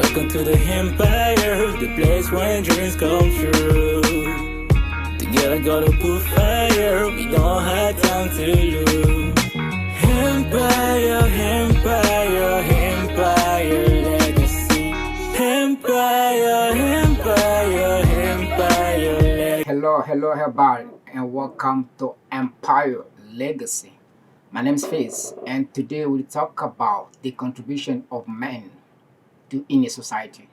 Welcome to the Empire, the place where dreams come true. Together gotta put fire, we don't have time to lose. Empire, Empire, Empire legacy. Empire, Empire, Empire legacy. Hello, everybody, and welcome to Empire Legacy. My name is Faiz, and today we'll talk about the contribution of men to in a society.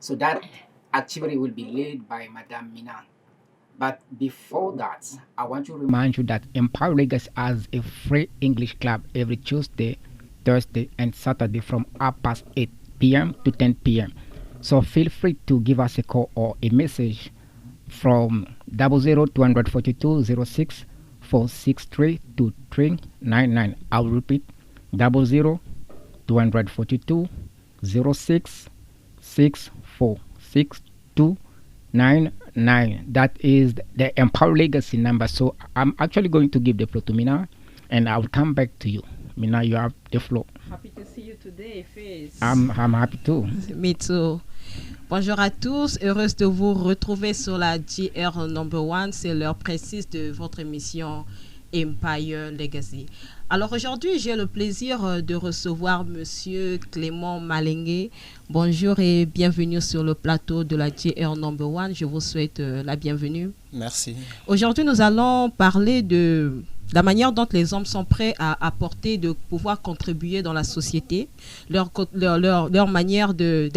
So that activity will be led by Madame Mina. But before that, I want to remind you that Empire Legacy has a free English club every Tuesday, Thursday, and Saturday from 8 p.m. to 10 p.m. So feel free to give us a call or a message from 00024206 4632399. I'll repeat 00024206 That is the Empower Legacy number. So I'm actually going to give the floor to Mina, and I'll come back to you. Mina, you have the floor. Happy to see you today, Faiz. I'm happy too. Me too. Bonjour à tous, heureuse de vous retrouver sur la GR Number One. C'est l'heure précise de votre émission Empire Legacy. Alors aujourd'hui, j'ai le plaisir de recevoir Monsieur Clément Malengue. Bonjour et bienvenue sur le plateau de la GR Number One. Je vous souhaite la bienvenue. Merci. Aujourd'hui, nous allons parler de la manière dont les hommes sont prêts à apporter, de pouvoir contribuer dans la société, leur manière de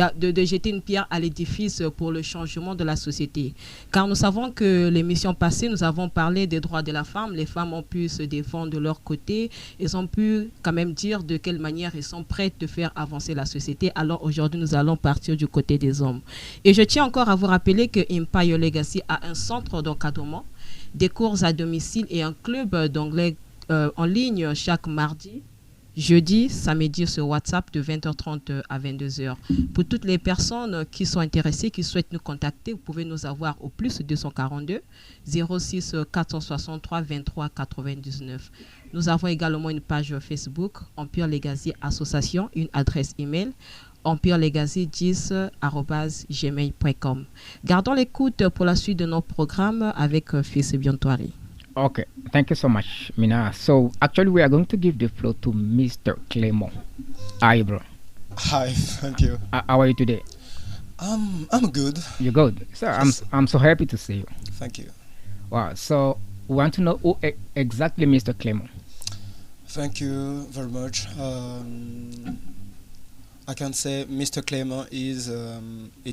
jeter une pierre à l'édifice pour le changement de la société. Car nous savons que l'émission passée, nous avons parlé des droits de la femme. Les femmes ont pu se défendre de leur côté. Ils ont pu quand même dire de quelle manière ils sont prêts de faire avancer la société. Alors aujourd'hui, nous allons partir du côté des hommes. Et je tiens encore à vous rappeler que Empire Legacy a un centre d'encadrement, des cours à domicile et un club d'anglais en ligne chaque mardi, jeudi, samedi sur WhatsApp de 20h30 à 22h. Pour toutes les personnes qui sont intéressées, qui souhaitent nous contacter, vous pouvez nous avoir au plus 242 06 463 23 99. Nous avons également une page Facebook, Empire Legacy Association, une adresse email, empirelegacy10@gmail.com. Gardons l'écoute pour la suite de nos programmes avec Fils Biantoiri. Okay, thank you so much, Mina. So actually, we are going to give the floor to Mr. Clément. Hi, bro. Hi, thank you. How are you today? I'm good. You're good. So I'm so happy to see you. Thank you. Wow. So we want to know who exactly Mr. Clément. Thank you very much. I can say Mr. Clément is a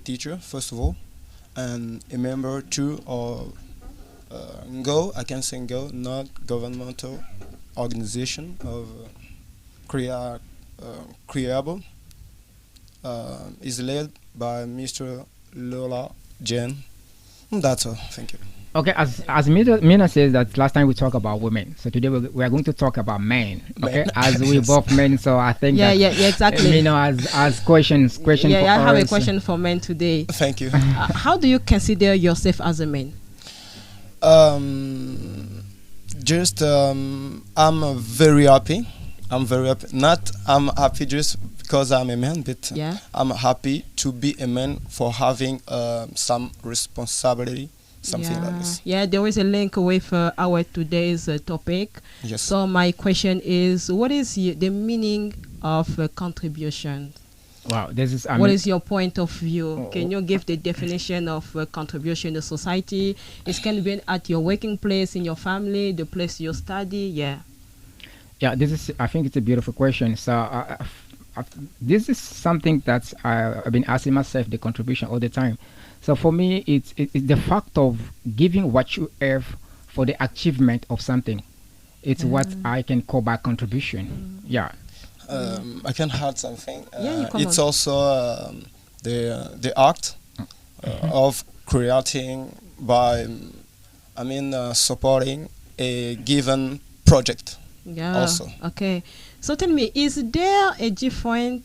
teacher, first of all, and a member too of GO, I can say GO, not governmental organization of Creable. Is led by Mr. Lola Jen. That's all. Thank you. Okay, as Mina says that last time we talked about women, so today we are going to talk about men. Okay, as we Yes. both men, so I think Yeah, exactly. Mina has questions. Yeah, for I have a us. question for men today. Thank you. How do you consider yourself as a man? I'm very happy. I'm very happy. Not I'm happy just because I'm a man, but Yeah. I'm happy to be a man for having some responsibility, something like this. Yeah, there is a link with our today's topic. Yes. So my question is, what is the meaning of contribution? Wow, this is. What is your point of view? Can you give the definition of contribution to society? It can be at your working place, in your family, the place you study. Yeah. Yeah, this is. I think it's a beautiful question. So this is something that I've been asking myself the contribution all the time. So for me, it's the fact of giving what you have for the achievement of something. It's what I can call by contribution. Yeah. I can add something. Yeah, you come it's on. also the act of creating by, supporting a given project. Yeah. Also. Okay. So tell me, is there a different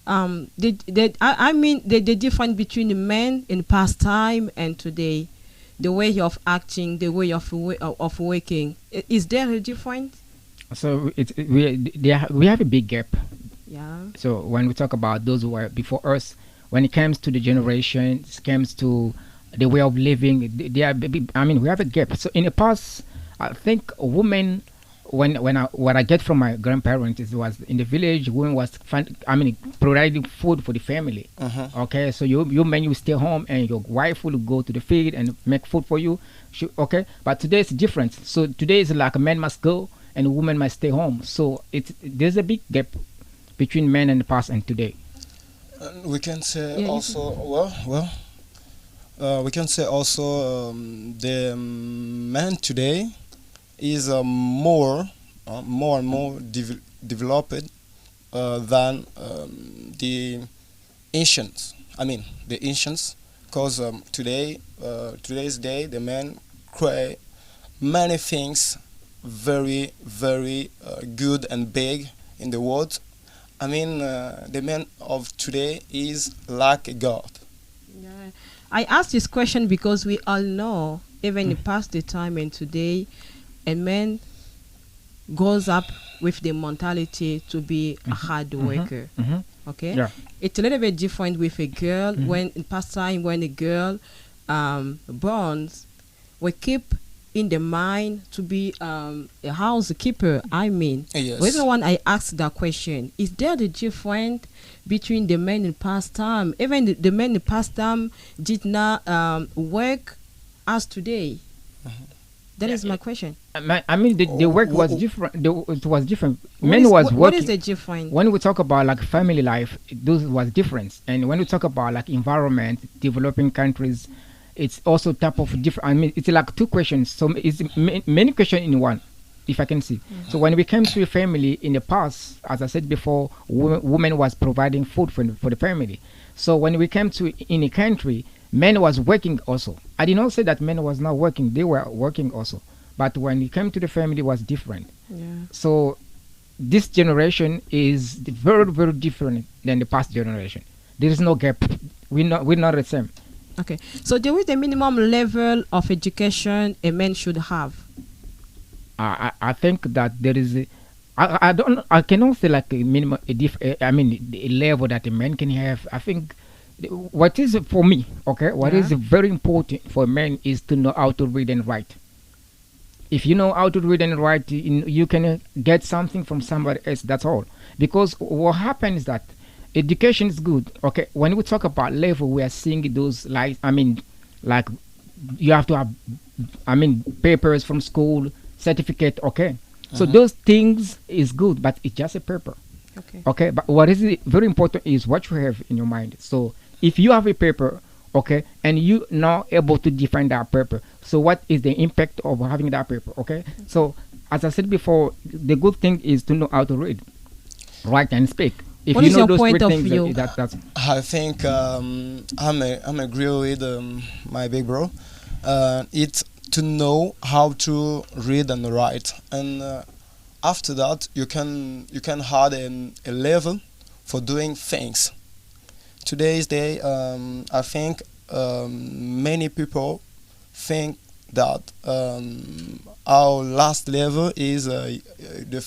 the difference between the men in past time and today, the way of acting, the way of working? Is there a difference? So we have a big gap Yeah. So when we talk about those who were before us, when it comes to the generation, it comes to the way of living, they are. I mean, we have a gap. So in the past, I think women, when I what I get from my grandparents is was in the village, women was providing food for the family. Okay, so you men you stay home and your wife will go to the field and make food for you. Okay, but today it's different. So today is like a man must go and a woman must stay home. So there's a big gap between men and the past and today. We can say Yeah, you also, we can say also the man today is more and more developed than the ancients. I mean, the ancients, because today's day, the men create many things very, very good and big in the world. I mean, the man of today is like a god. Yeah. I asked this question because we all know, even in past the time and today, a man grows up with the mentality to be a hard worker. Okay, Yeah. it's a little bit different with a girl. When in past time, when a girl borns, we keep in the mind to be a housekeeper. I mean, Yes. the reason why I asked that question is there the difference between the men in past time? Even the men in past time did not work as today. That is my question. I mean, the work was Oh. different. It was different. What Men is- was what working. is the difference? When we talk about like family life, those was different. And when we talk about like environment, developing countries, it's also type of different. I mean, it's like two questions. So it's many questions in one, if I can see. So when we came to a family in the past, as I said before, women was providing food for the family. So when we came to in a country, men was working also. I did not say that men was not working; they were working also. But when it came to the family, it was different. Yeah. So this generation is very very different than the past generation. There is no gap. We're not the same. Okay. So there is the minimum level of education a man should have. I think that there is I cannot say like a minimum I mean a level that a man can have. I think what is for me, okay, what is Yeah. very important for men is to know how to read and write. If you know how to read and write, you can get something from somebody else. That's all. Because what happens is that education is good. Okay, when we talk about level, we are seeing those like like you have to have papers from school, certificate. Okay, so those things is good, but it's just a paper. Okay. Okay, but what is very important is what you have in your mind. So if you have a paper, okay, and you now able to define that paper, so what is the impact of having that paper? Okay, so as I said before, the good thing is to know how to read, write, and speak. If What you is know your those point three of things, view? that's I think I'm agree with my big bro. It's to know how to read and write, and after that you can add a level for doing things. Today's day, I think many people think that our last level is the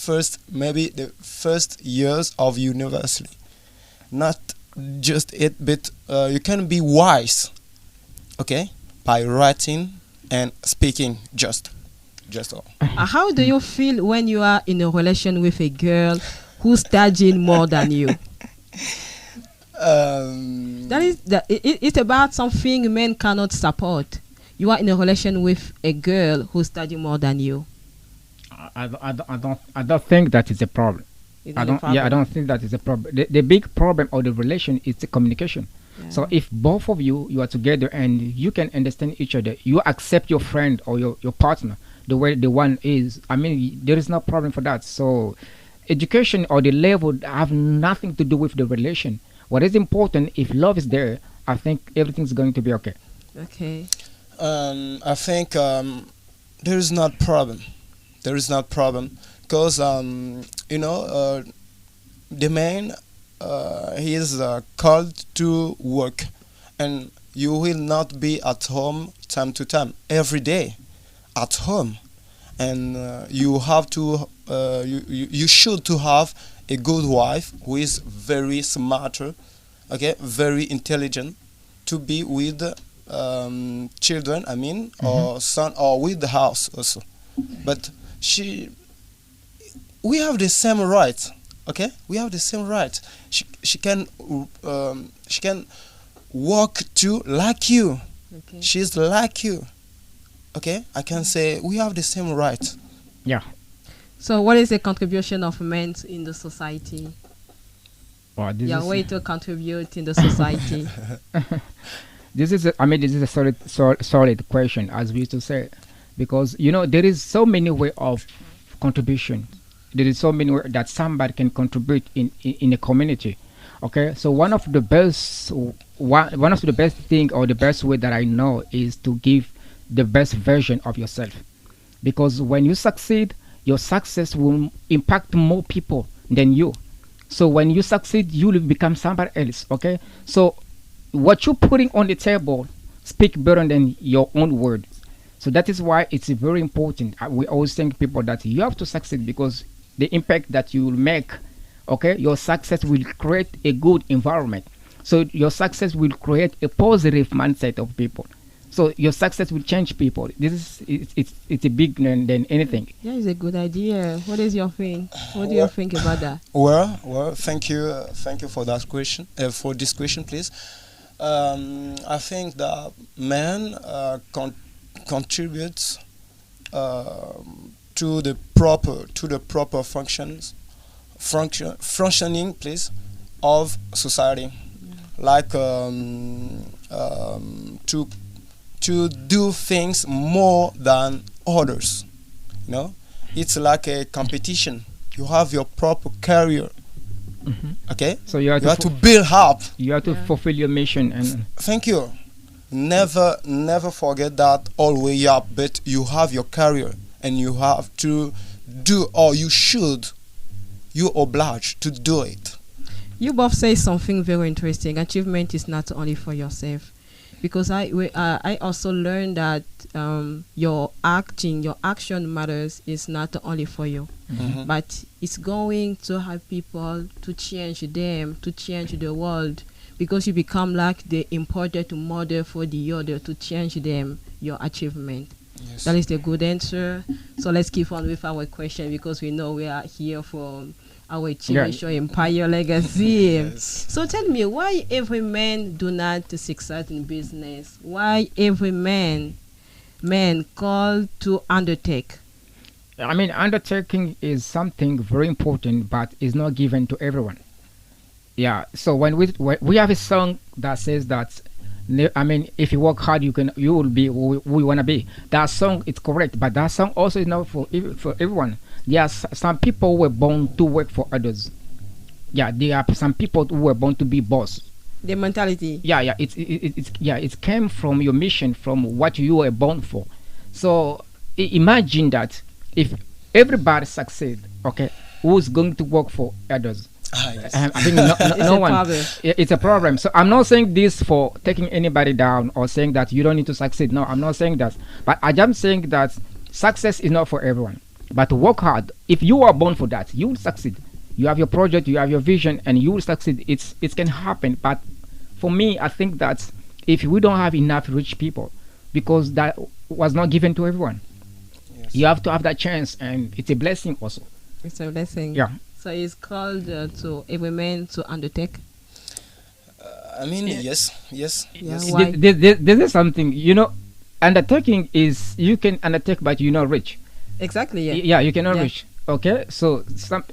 first years of university. Not just it, but you can be wise, okay, by writing and speaking. Just all. How do you feel when you are in a relation with a girl who's studying more than you? That is it's about something men cannot support. You are in a relation with a girl who's studying more than you. I don't think that is a problem. Is I it a don't. Yeah, I problem? don't think that is a problem. The big problem of the relation is the communication. Yeah. So if both of you are together and you can understand each other, you accept your friend or your partner the way the one is. I mean, there is no problem for that. So education or the level have nothing to do with the relation. What is important, if love is there, I think everything's going to be okay. Okay. I think there is not problem. There is not problem because the man he is called to work, and you will not be at home time to time every day at home, and you have to you should to have a good wife who is very smarter, okay, very intelligent, to be with children, I mean, or son, or with the house also. But we have the same rights, okay? We have the same rights. She can walk too like you. Okay. She's like you, okay? I can say we have the same rights. Yeah. So, what is the contribution of men in the society? Well, this Your is way to contribute in the society. this is a solid question, as we used to say, because there is so many way of contribution. There is so many way that somebody can contribute in a community. Okay, so one of the best thing, or the best way that I know, is to give the best version of yourself, because when you succeed, your success will impact more people than you. So when you succeed, you will become somebody else. Okay, so what you're putting on the table speak better than your own word. So that is why it's very important. We always tell people that you have to succeed, because the impact that you will make, okay, your success will create a good environment. So your success will create a positive mindset of people. So your success will change people. This is it's a big than anything. Yeah, it's a good idea. What is your thing? What do you think about that? Well, thank you for that question. For this question, please. I think that men contributes to the proper functioning, please, of society, like to do things more than others. It's like a competition. You have your proper career. Okay, so you have to build up. You have to fulfill your mission. And thank you. Never forget that always up. But you have your career, and you have to do, or you obliged to do it. You both say something very interesting. Achievement is not only for yourself, because I also learned that your action matters. Is not only for you, but it's going to help people to change them, to change the world, because you become like the important model for the other to change them. Your achievement. Yes. That is the good answer. So let's keep on with our question, because we know we are here for our TV show Empire Legacy. Yes. So tell me, why every man do not succeed in business? Why every man called to undertake? I mean, undertaking is something very important, but it's not given to everyone. Yeah. So when we have a song that says that, I mean, if you work hard, you will be who you wanna be. That song is correct, but that song also is not for everyone. There are some people who were born to work for others. Yeah, there are some people who were born to be boss. The mentality. Yeah. It came from your mission, from what you were born for. So imagine that if everybody succeed, okay, who's going to work for others? Yes. I think no one. Problem. It's a problem. So I'm not saying this for taking anybody down or saying that you don't need to succeed. No, I'm not saying that. But I am saying that success is not for everyone. But work hard. If you are born for that, you will succeed. You have your project, you have your vision, and you will succeed. It can happen. But for me, I think that if we don't have enough rich people, because that was not given to everyone, Yes. you have to have that chance, and it's a blessing also. It's a blessing. Yeah. So it's called to every man to undertake. I mean, yes. Yeah, Yes. why? This is something, undertaking is, you can undertake, but you're not rich. Exactly. Yeah. Yeah, you cannot Yeah. reach. Okay, so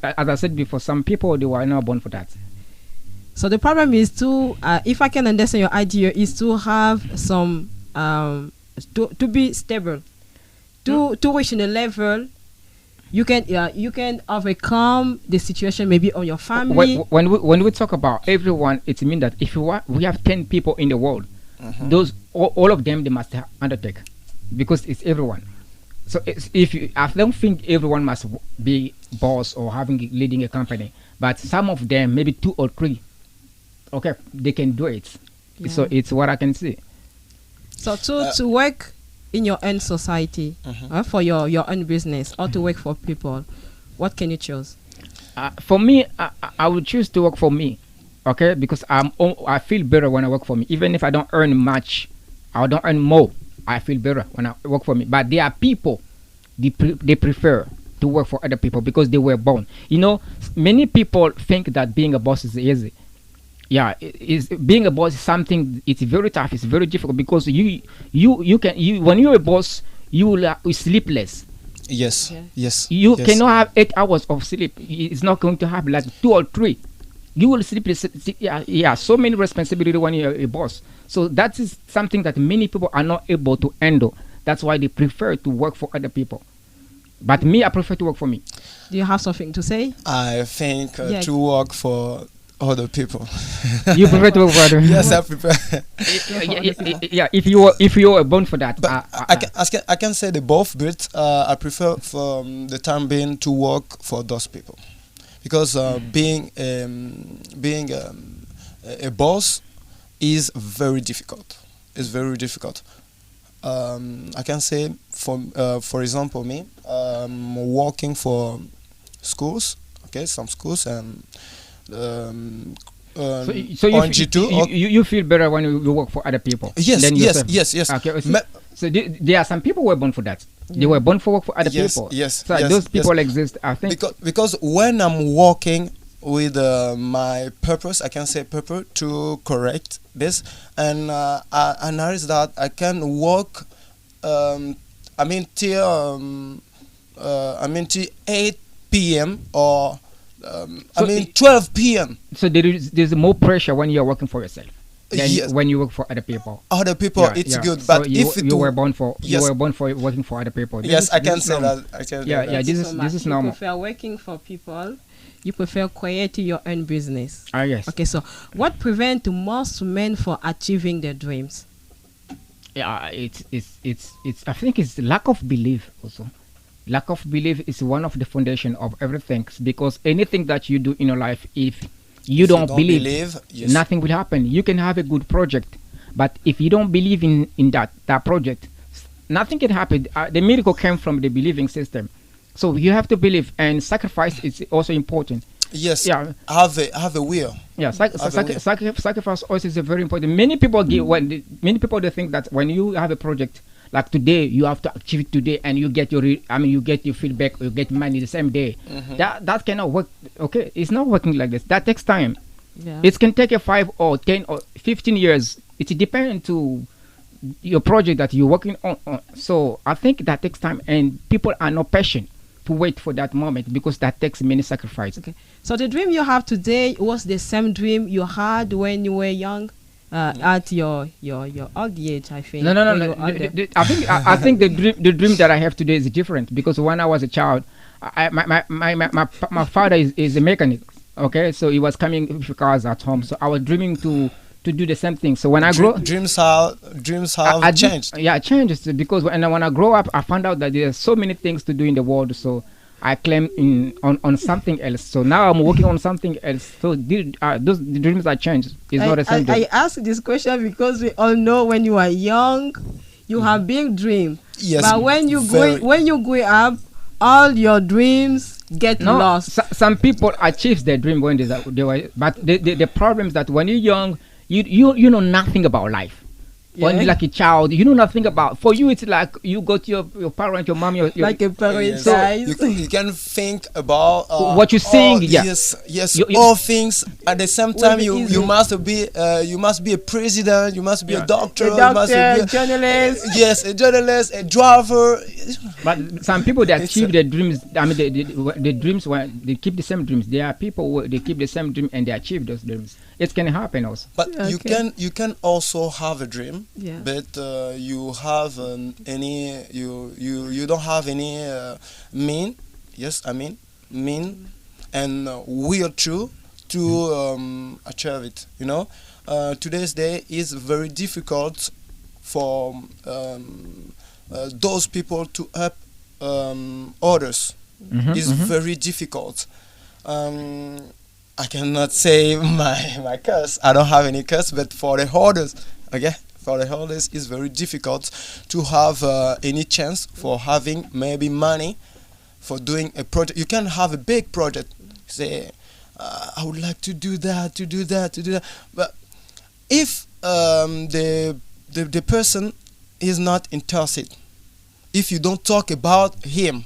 as I said before, some people, they were not born for that. So the problem is to, if I can understand your idea, is to have some to be stable, to reach in a level. You can overcome the situation maybe on your family. When we talk about everyone, it means that if we have 10 people in the world, those all of them, they must undertake, because it's everyone. So I don't think everyone must be boss or leading a company, but some of them, maybe 2 or 3, okay, they can do it. Yeah. So it's what I can see. So to work in your own society, for your own business, or to work for people, what can you choose? For me, I would choose to work for me, okay? Because I feel better when I work for me. Even if I don't earn much, I don't earn more, I feel better when I work for me. But there are people, they prefer to work for other people because they were born. You know, many people think that being a boss is easy. Yeah, being a boss is something. It's very tough. It's very difficult because you when you're a boss, you will sleepless. Yes, Yeah. yes. You yes. cannot have 8 hours of sleep. It's not going to have like 2 or 3. You will sleep. Yeah. So many responsibility when you're a boss. So that is something that many people are not able to handle. That's why they prefer to work for other people. But me, I prefer to work for me. Do you have something to say? I think Yeah. to work for other people. You prefer to work for other. Yes, I prepare. Yeah. If you are born for that. But I can say the both, but I prefer for the time being to work for those people, because being a boss is very difficult. It's very difficult. I can say for example me, working for schools, okay, some schools and. So you, ONG2, you feel better when you work for other people. Yes, than yes, yourself. yes. Okay. So, Me- there are some people who were born for that. They were born for work for other Yes, people. yes, So yes, those people yes. exist. I think. Because when I'm working with my purpose, I can say purpose to correct this, and I notice that I can work. Till 8 p.m. or So 12 p.m. So there's more pressure when you're working for yourself than Yes. when you work for other people. Other people, Yeah, it's yeah. good, So but you, if it you were born for yes. working for other people. yes, I can is say normal. that. I can say Yeah, that. yeah. This is So much. You normal. prefer working for people. You prefer creating your own business. Yes. Okay, so what prevents most men from achieving their dreams? Yeah, it's I think it's lack of belief also. Lack of belief is one of the foundation of everything, because anything that you do in your life, if you If don't believe, yes. nothing will happen. You can have a good project, but if you don't believe in that project, nothing can happen. The miracle came from the believing system. So you have to believe, and sacrifice is also important. Yes, Yeah. have a will. Yeah, Absolutely. sacrifice also is very important. Many people many people they think that when you have a project like today, you have to achieve it today, and you get you get your feedback, you get money the same day. That cannot work. Okay, it's not working like this. That takes time. Yeah. It can take a 5 or 10 or 15 years. It depends to your project that you're working on. So I think that takes time, and people are not patient to wait for that moment, because that takes many sacrifices. Okay. So the dream you have today was the same dream you had when you were young, at your old age, I think. No. when you were older. I think the dream that I have today is different, because when I was a child, my father is a mechanic. Okay, so he was coming with cars at home. So I was dreaming to do the same thing. So when I grow, Dreams have changed. Yeah, it changes, because when I grow up, I found out that there are so many things to do in the world. So I claim on something else. So now I'm working on something else. So the dreams are changed. It's not the same. I ask this question because we all know when you are young, you have big dream. Yes, But when you very. grow up, all your dreams get No, lost. some people achieve their dream when they were, but the problem is that when you're young, you know nothing about life. When Yeah. you're like a child, you know nothing about. For you, it's like you go to your parent, your mom, your Like a Yes. paradise. You can think about What you're saying, yeah. Yes, You- all things at the same time. be You easy. must be a president. You must be a doctor. A You must doctor, be journalist. yes, a journalist, a driver. But some people, they It's achieve a- their dreams. I mean, the dreams, when they keep the same dreams. There are people who they keep the same dream and they achieve those dreams. It can happen also. But Okay. you can also have a dream, Yeah. but you have you don't have any mean. Yes, I mean mean and will to achieve it. You know, today's day is very difficult for those people to help others. It's very difficult. I cannot say my curse. I don't have any curse, but for the holders, okay, for the holders, it's very difficult to have any chance for having maybe money for doing a project. You can have a big project, Say, I would like to do that, to do that, to do that. But if the person is not interested, if you don't talk about him,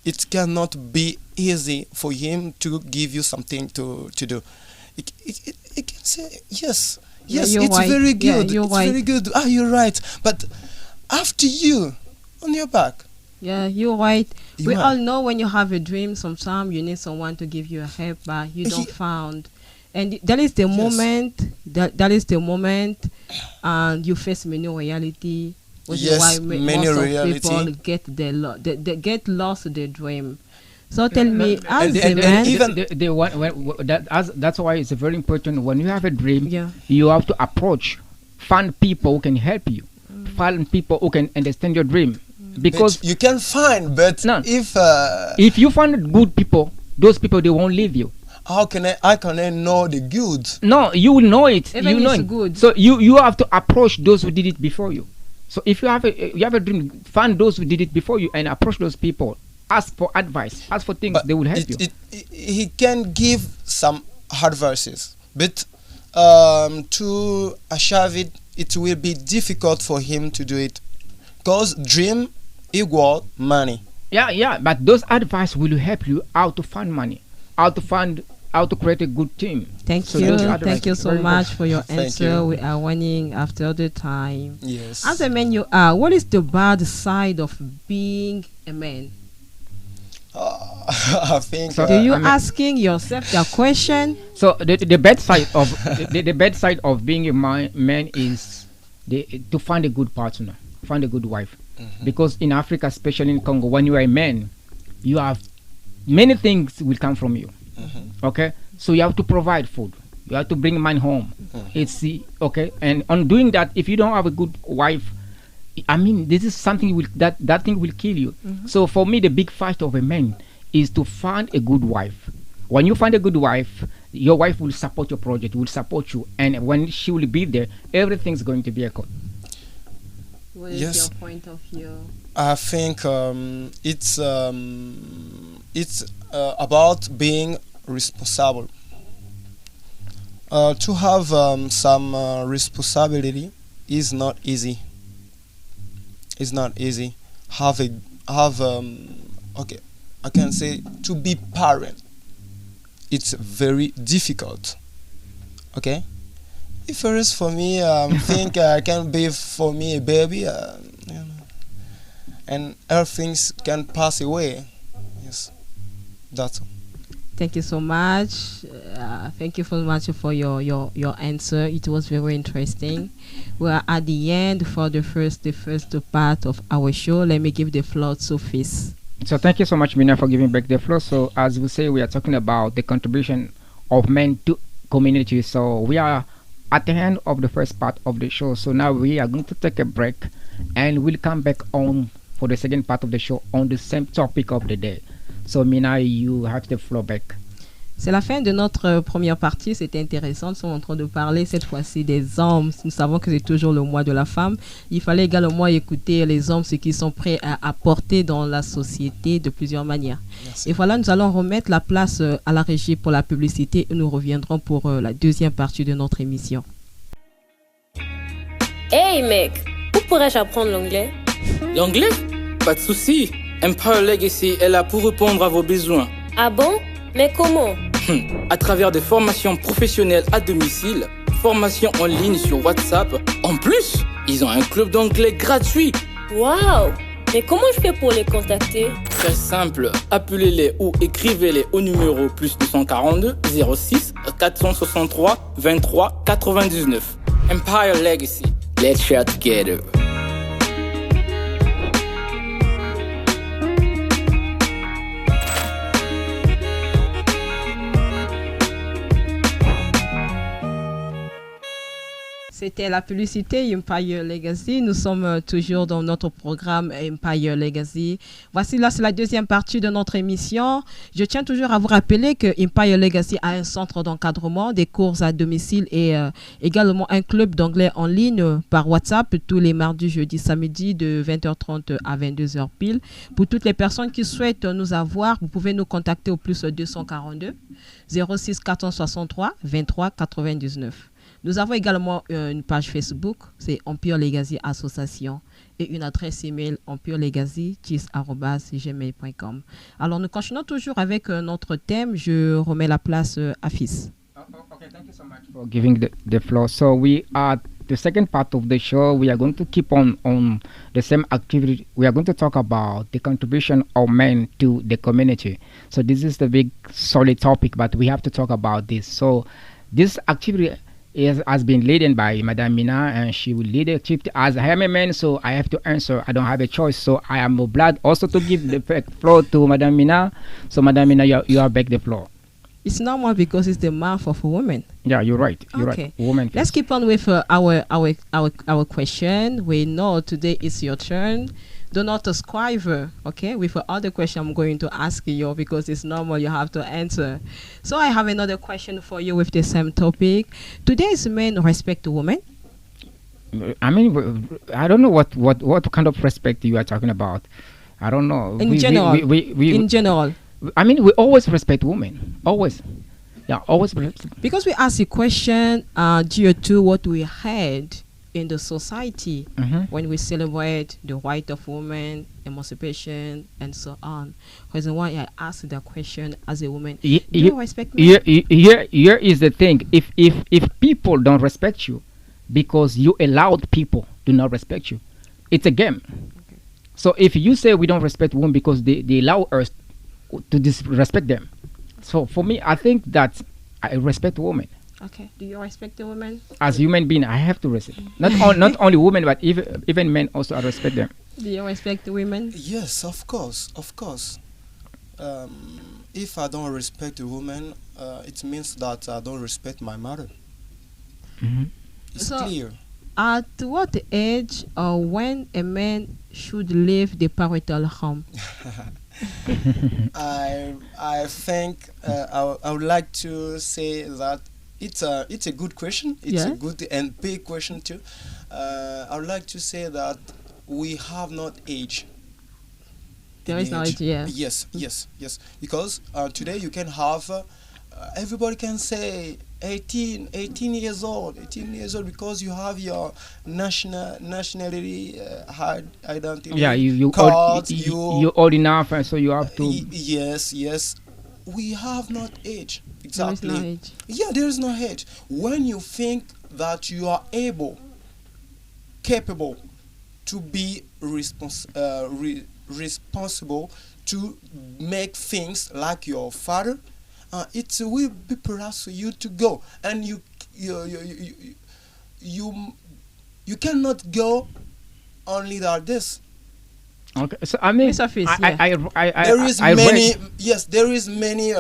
it cannot be easy for him to give you something to do. It can say yes, Yeah, yes, you're it's right. very Yeah, good. you're It's right. very good. Ah, you're right. But after you, on your back, Yeah, you're right. You We are. all know when you have a dream, sometimes you need someone to give you a help, but you don't Ye- found. And that is the Yes. moment. That is the moment, and you face many reality. Which is Yes, why many most reality. of people get they get lost in their dream. So tell me, And as the- a man, even- that's why it's very important when you have a dream. Yeah. You have to approach, find people who can help you, find people who can understand your dream. Because but you can find, but No. if if you find good people, those people they won't leave you. how can I know the good? No, you will know it. Even you know it's it. good. So you have to approach those who did it before you. So if you have a dream, find those who did it before you and approach those people. Ask for advice. Ask for things. But They will help you. he can give some advices, but to achieve it, it will be difficult for him to do it, because dream equal money. Yeah. But those advice will help you how to find money, how to create a good team. thank So you, those advice thank you is so very much for your Thank answer. you. We are running after the time. Yes. As a man, you are. What is the bad side of being a man? I think. So- Do you I mean- asking yourself that question? So the bad side of the bad side of being a man is to find a good partner, find a good wife. Because in Africa, especially in Congo, when you are a man, you have many things will come from you. Okay, so you have to provide food. You have to bring money home. It's okay, and on doing that, if you don't have a good wife, I mean, this is something that thing will kill you. So for me, the big fight of a man is to find a good wife. When you find a good wife, your wife will support your project, will support you, and when she will be there, everything's going to be a good. What is Yes. your point of view? I think it's about being responsible. To have some responsibility is not easy. It's not easy. Okay, I can say to be parent. It's very difficult. Okay. If first for me, think I can be for me a baby, you know, and other things can pass away. Yes, that's all. Thank you so much. Thank you so much for your answer. It was very interesting. We are at the end for the first part of our show. Let me give the floor to Fils. So thank you so much, Mina, for giving back the floor. So as we say, we are talking about the contribution of men to community. So we are at the end of the first part of the show. So now we are going to take a break, and we'll come back on for the second part of the show on the same topic of the day. So Mina, you have the floor back. C'est la fin de notre première partie. C'était intéressant. Nous sommes en train de parler cette fois-ci des hommes. Nous savons que c'est toujours le mois de la femme. Il fallait également écouter les hommes, ce qu'ils sont prêts à apporter dans la société de plusieurs manières. Merci. Et voilà, nous allons remettre la place à la régie pour la publicité et nous reviendrons pour la deuxième partie de notre émission. Hey mec, où pourrais-je apprendre l'anglais? L'anglais? Pas de souci. Empire Legacy est là pour répondre à vos besoins. Ah bon? Mais comment? À travers des formations professionnelles à domicile, formations en ligne sur WhatsApp. En plus, ils ont un club d'anglais gratuit. Waouh! Mais comment je fais pour les contacter? Très simple, appelez-les ou écrivez-les au numéro +242 06 463 23 99. Empire Legacy. Let's share together. C'était la publicité Empire Legacy. Nous sommes toujours dans notre programme Empire Legacy. Voici là, c'est la deuxième partie de notre émission. Je tiens toujours à vous rappeler que Empire Legacy a un centre d'encadrement, des cours à domicile et également un club d'anglais en ligne par WhatsApp tous les mardis, jeudis, samedis de 20h30 à 22h pile. Pour toutes les personnes qui souhaitent nous avoir, vous pouvez nous contacter au plus 242 06 463 23 99. Nous avons également une page Facebook, c'est Empire Legacy Association, et une adresse email empirelegacy@gmail.com. Alors nous continuons toujours avec notre thème. Je remets la place à Fils. Okay, thank you so much for giving the floor. So we are the second part of the show. We are going to keep on the same activity. We are going to talk about the contribution of men to the community. So this is the big solid topic, but we have to talk about this. So this activity has been led by Madame Mina, and she will lead the activity. As I am a man, so I have to answer. I don't have a choice, so I am obliged also to give the floor to Madame Mina. So Madame Mina, you are back the floor. It's normal because it's the month of women. Yeah, you're right. You're Okay. right. Woman. Let's keep on with our question. We know today is your turn. Do not strive, okay, with other question I'm going to ask you because it's normal you have to answer. So I have another question for you with the same topic. Today's men respect women? I mean, I don't know what kind of respect you are talking about. I don't know. In general. In general. I mean, we always respect women. Always. Yeah, always. Because we ask a question due to what we had in the society when we celebrate the right of women, emancipation, and so on. Reason why I asked that question as a woman. Do you respect me? Here is the thing. If people don't respect you because you allowed people to not respect you, it's a game. Okay. So if you say we don't respect women because they allow us to disrespect them, so for me, I think that I respect women. Okay. Do you respect the women? As human being, I have to respect. Not only women, but even men also. I respect them. Do you respect the women? Yes, of course, of course. If I don't respect a woman, it means that I don't respect my mother. It's So- clear. At what age or when a man should leave the parental home? I think I would like to say that it's a good question. It's a Yeah. good and big question too. I would like to say that we have not age. There is no age, yeah. Yes. Because today you can have everybody can say 18 years old because you have your nationality identity. Yeah, you cards, you're old enough, and so you have to. Yes. We have not age. Exactly. There is no age. Yeah, there is no age. When you think that you are capable to be responsible to make things like your father, it will be perhaps for you to go, and you cannot go only like this. Okay, so I mean, Mr. Fils, There is many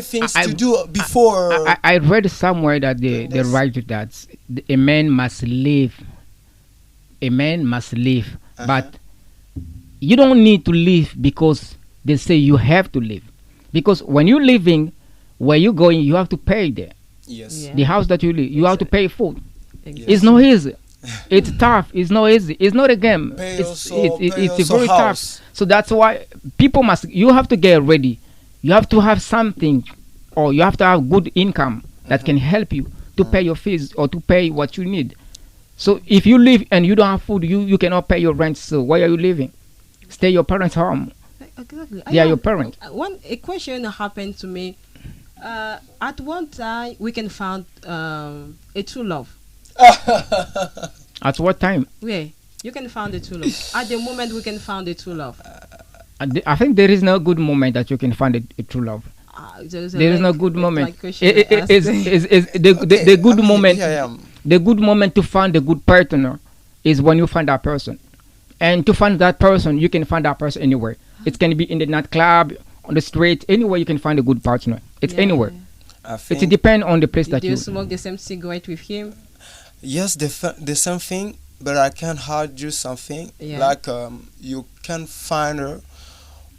things to do before. I read somewhere that they write that a man must live. A man must live, but you don't need to live because they say you have to live. Because when you're living, where you're going, you have to pay there. Yes. Yeah. The house that you live, you have to pay food. Exactly. It's not easy. It's tough. It's not easy. It's not a game. Pay It's also very house. tough. So that's why people must. You have to get ready. You have to have something, or you have to have good income that can help you to pay your fees or to pay what you need. So if you live and you don't have food, you cannot pay your rent. So why are you living? Stay your parents' home. Exactly. They are your parents. A question happened to me. At one time, we can find a true love. At what time? Where you can find a true love. At the moment, we can find a true love. I think there is no good moment that you can find a true love. There is no good moment. The good moment. The good moment to find a good partner is when you find that person. And to find that person, you can find that person anywhere. It can be in the nightclub, on the street, anywhere you can find a good partner. It's anywhere. It depends on the place that Do you. you smoke the same cigarette with him? Yes, the same thing, but I can add you something. Yeah. Like you can find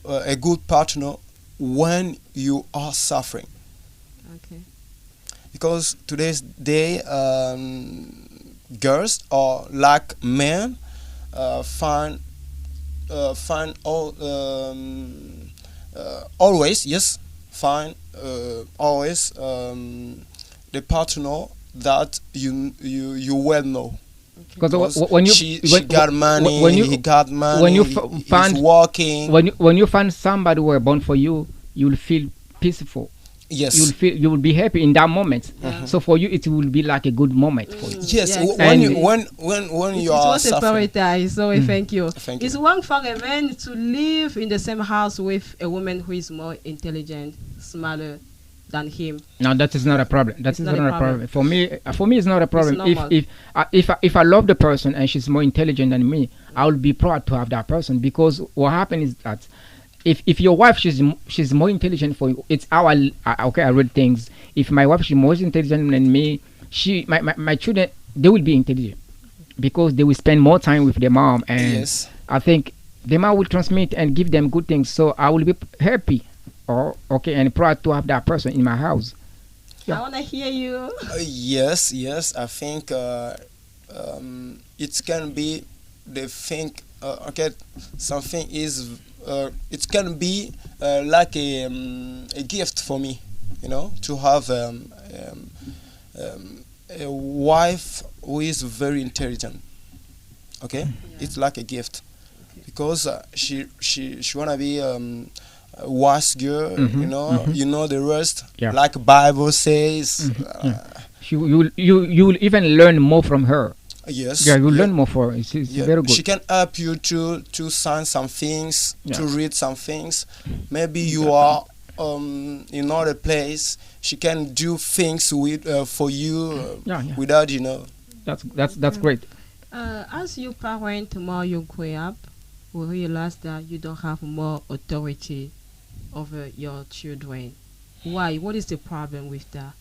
a good partner when you are suffering. Okay. Because today's day, girls or like men find all always yes find always the partner that you well know. Because She got money, when you he got money, when you he's find working. when you find somebody who are born for you, you will feel peaceful. Yes. You will be happy in that moment. So for you, it will be like a good moment for you. Yes, Yeah, when exactly. when It you are was a suffering. prioritize, so thank you. Thank It's you. wrong for a man to live in the same house with a woman who is more intelligent, smarter than him. No, that is not a problem. That It's is not not a a problem. For me, it's not a problem. normal. If I love the person and she's more intelligent than me, I will be proud to have that person, because what happens is that if your wife she's more intelligent for you, it's our okay. I read things. If my wife she's more intelligent than me, my children, they will be intelligent because they will spend more time with their mom, and Yes. I think the mom will transmit and give them good things. So I will be happy, or okay, and proud to have that person in my house. Yeah. I want to hear you. Yes, yes. I think it can be the thing. Okay, something is. It can be like a gift for me, to have a wife who is very intelligent. Okay, it's like a gift because she wanna be a wise girl. You know the rest. Yeah. Like Bible says. You will even learn more from her. Yes. Yeah, you learn more from her. It's Yeah, very good. she can help you to sign some things, Yeah. to read some things. Maybe you are in other place. She can do things with for you Yeah, yeah. without That's great. As you parent more you grow up, we realize that you don't have more authority over your children. Why? What is the problem with that?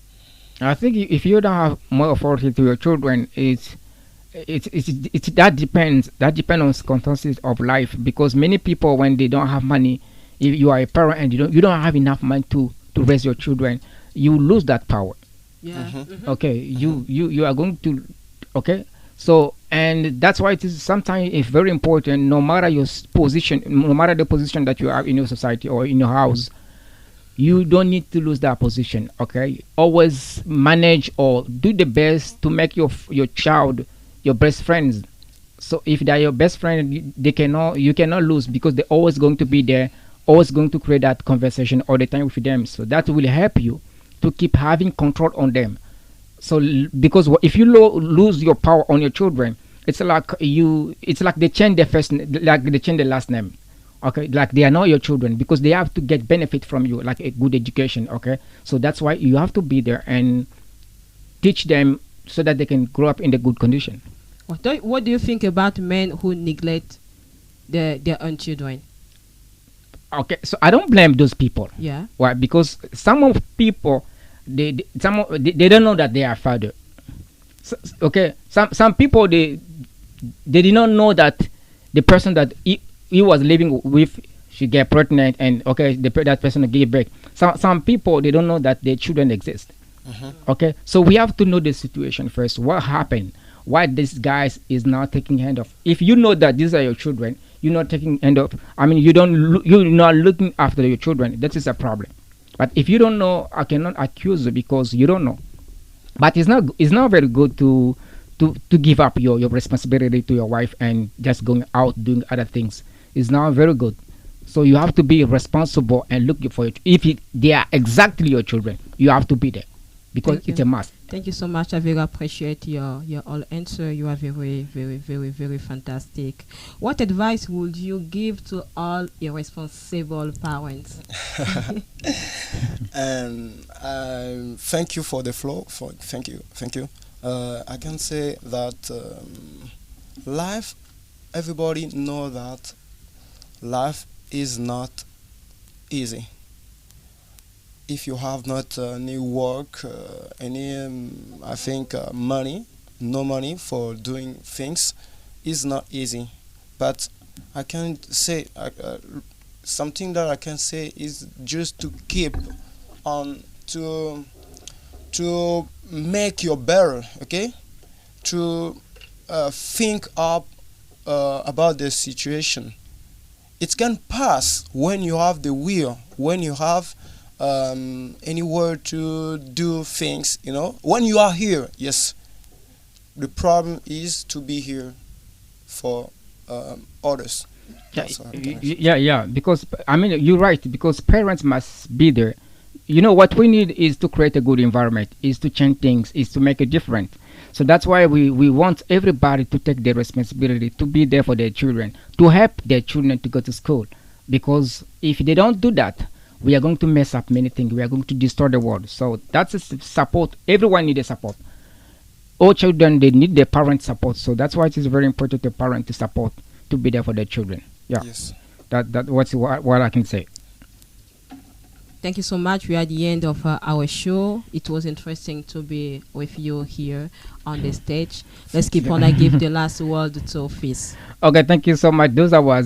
I think if you don't have more authority to your children, it's that depends. That depends on circumstances of life. Because many people, when they don't have money, if you are a parent and you don't have enough money to raise your children, you lose that power. Yeah. Okay, you are going to, okay. So, and that's why it is sometimes it's very important. No matter your position, no matter the position that you have in your society or in your house, you don't need to lose that position. Okay, always manage or do the best to make your child your best friends. So if they are your best friend, you cannot lose, because they're always going to be there, always going to create that conversation all the time with them. So that will help you to keep having control on them. So because if you lose your power on your children, it's like they change their first, like they change their last name. Okay, like they are not your children, because they have to get benefit from you, like a good education. Okay, so that's why you have to be there and teach them so that they can grow up in the good condition. What do you think about men who neglect their own children? Okay, so I don't blame those people. Yeah. Why? Because some of people they don't know that they are father. So, okay, some people they did not know that the person that he was living with, she get pregnant, and okay, that person gave birth. Some people, they don't know that their children exist. Okay, so we have to know the situation first. What happened? Why this guy is not taking hand of? If you know that these are your children, you're not taking hand of. I mean, you're not looking after your children. That is a problem. But if you don't know, I cannot accuse you because you don't know. But it's not very good to give up your responsibility to your wife and just going out doing other things. It's not very good. So you have to be responsible and look for it. If they are exactly your children, you have to be there, because Thank you. it's a must. Thank you so much. I very appreciate your all answer. You are very, very, very, very fantastic. What advice would you give to all irresponsible parents? And thank you for the floor. Thank you. I can say that life. Everybody know that life is not easy. If you have not any work, any, I think, money, no money for doing things is not easy. But I can say something that I can say is just to keep on to make you better, okay? To think up about the situation. It can pass when you have the will, when you have anywhere to do things, when you are here. Yes, the problem is to be here for others. Yeah. Because I mean, you're right. Because parents must be there. What we need is to create a good environment, is to change things, is to make a difference. So that's why we want everybody to take their responsibility, to be there for their children, to help their children to go to school. Because if they don't do that, we are going to mess up many things. We are going to destroy the world. So that's a support. Everyone needs a support. All children, they need their parents' support. So that's why it is very important to parent to support, to be there for their children. Yeah. Yes. That's what I can say. Thank you so much. We are at the end of our show. It was interesting to be with you here on the stage. Let's keep on and give the last word to Fils. Okay, thank you so much. Those are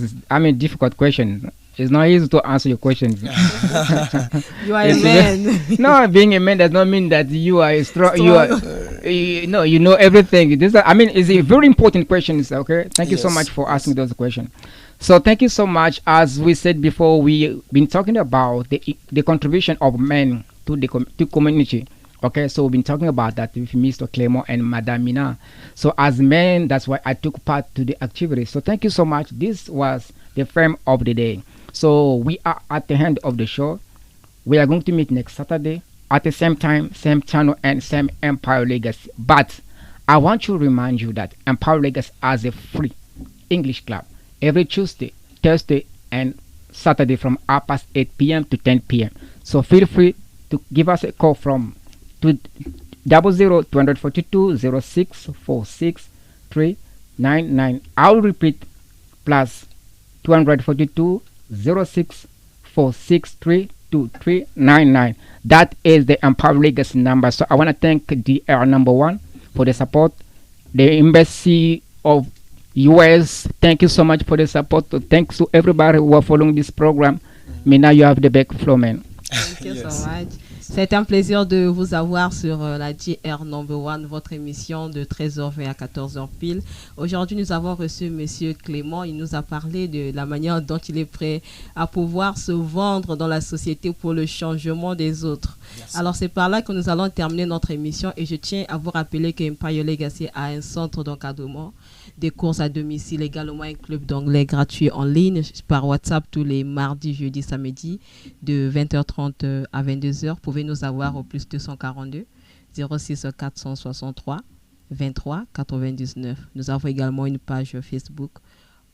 difficult questions. It's not easy to answer your questions. You are a man. No, being a man does not mean that you are strong. You know everything. It's a very important question. Okay, thank you so much for asking those questions. So thank you so much. As we said before, we've been talking about the contribution of men to the community. Okay, so we've been talking about that with Mr. Clément and Madame Mina. So as men, that's why I took part to the activity. So thank you so much. This was the theme of the day. So we are at the end of the show. We are going to meet next Saturday at the same time, same channel, and same Empire Legacy. But I want to remind you that Empire Legacy has a free English club every Tuesday, Thursday, and Saturday from 8 p.m. to 10 p.m. So feel free to give us a call from 242 06 46 399. I'll repeat, plus 242 06 46 32399. That is the Empower Legacy number. So I want to thank DR number 1 for the support. The Embassy of US, thank you so much for the support. Thanks to everybody who are following this program. Mina, you have the back flow, man. Thank you so much. C'est un plaisir de vous avoir sur la JR Number One, votre émission de 13h20 à 14h pile. Aujourd'hui, nous avons reçu Monsieur Clément. Il nous a parlé de la manière dont il est prêt à pouvoir se vendre dans la société pour le changement des autres. Yes. Alors, c'est par là que nous allons terminer notre émission et je tiens à vous rappeler que Empire Legacy a un centre d'encadrement, des cours à domicile, également un club d'anglais gratuit en ligne par WhatsApp tous les mardis, jeudis, samedis de 20h30 à 22h. Vous pouvez nous avoir au plus 242 06 463 23 99. Nous avons également une page Facebook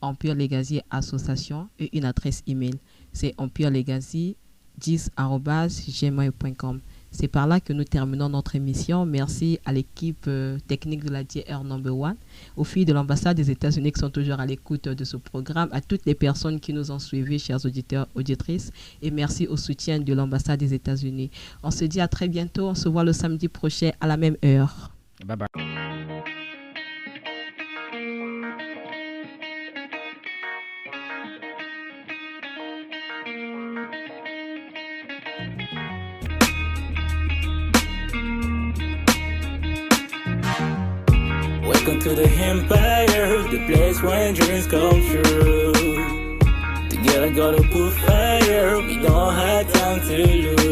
Empire Legacy Association et une adresse email. C'est empirelegacy10@gmail.com. C'est par là que nous terminons notre émission. Merci à l'équipe technique de la DR Number One, aux filles de l'ambassade des États-Unis qui sont toujours à l'écoute de ce programme, à toutes les personnes qui nous ont suivis, chers auditeurs, auditrices, et merci au soutien de l'ambassade des États-Unis. On se dit à très bientôt. On se voit le samedi prochain à la même heure. Bye bye. Welcome to the Empire, the place where dreams come true. Together gotta put fire, we don't have time to lose.